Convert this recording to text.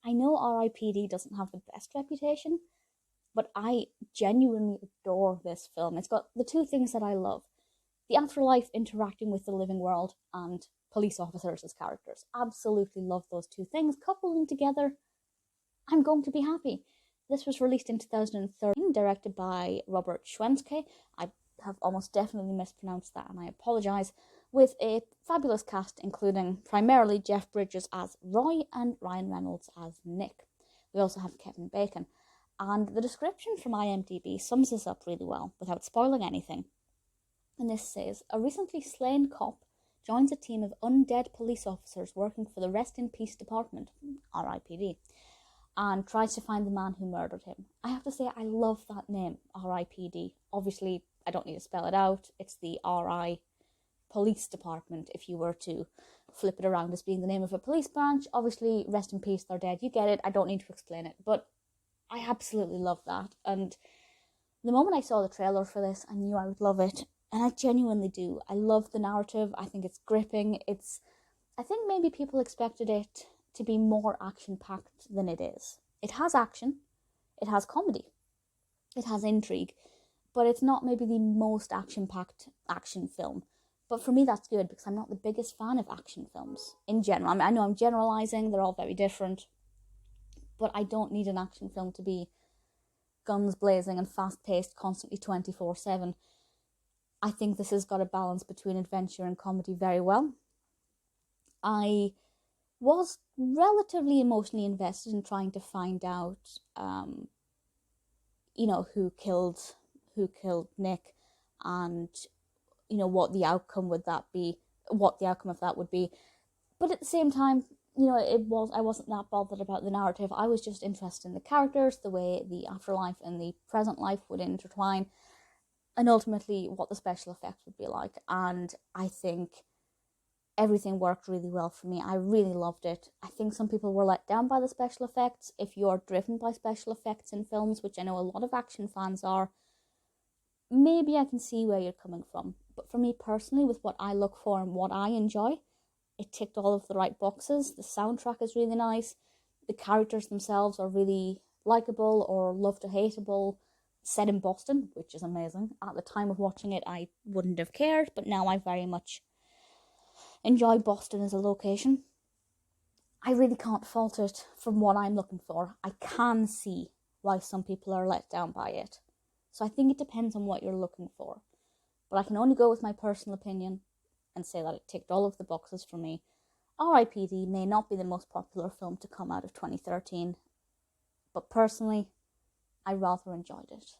I know R.I.P.D doesn't have the best reputation, but I genuinely adore this film. It's got the two things that I love: the afterlife interacting with the living world and police officers as characters. Absolutely love those two things. Couple them together, I'm going to be happy. This was released in 2013, directed by Robert Schwentke. I have almost definitely mispronounced that, and I apologise. With a fabulous cast, including primarily Jeff Bridges as Roy and Ryan Reynolds as Nick. We also have Kevin Bacon. And the description from IMDb sums this up really well, without spoiling anything. And this says, a recently slain cop joins a team of undead police officers working for the Rest in Peace Department, R.I.P.D, and tries to find the man who murdered him. I have to say, I love that name, R.I.P.D. Obviously, I don't need to spell it out. It's the R.I. Police Department, if you were to flip it around as being the name of a police branch. Obviously, rest in peace, they're dead. You get it. I don't need to explain it. But I absolutely love that. And the moment I saw the trailer for this, I knew I would love it. And I genuinely do. I love the narrative. I think it's gripping. I think maybe people expected it to be more action-packed than it is. It has action. It has comedy. It has intrigue. But it's not maybe the most action-packed action film. But for me, that's good, because I'm not the biggest fan of action films in general. I mean, I know I'm generalising. They're all very different. But I don't need an action film to be guns blazing and fast-paced, constantly 24/7. I think this has got a balance between adventure and comedy very well. I was relatively emotionally invested in trying to find out, who killed Nick, and what the outcome of that would be. But at the same time, I wasn't that bothered about the narrative. I was just interested in the characters, the way the afterlife and the present life would intertwine, and ultimately what the special effects would be like. And I think everything worked really well for me. I really loved it. I think some people were let down by the special effects. If you're driven by special effects in films, which I know a lot of action fans are, maybe I can see where you're coming from. But for me personally, with what I look for and what I enjoy, it ticked all of the right boxes. The soundtrack is really nice. The characters themselves are really likeable or love to hateable. Set in Boston, which is amazing. At the time of watching it, I wouldn't have cared, but now I very much enjoy Boston as a location. I really can't fault it from what I'm looking for. I can see why some people are let down by it. So I think it depends on what you're looking for. But I can only go with my personal opinion and say that it ticked all of the boxes for me. R.I.P.D. may not be the most popular film to come out of 2013, but personally, I rather enjoyed it.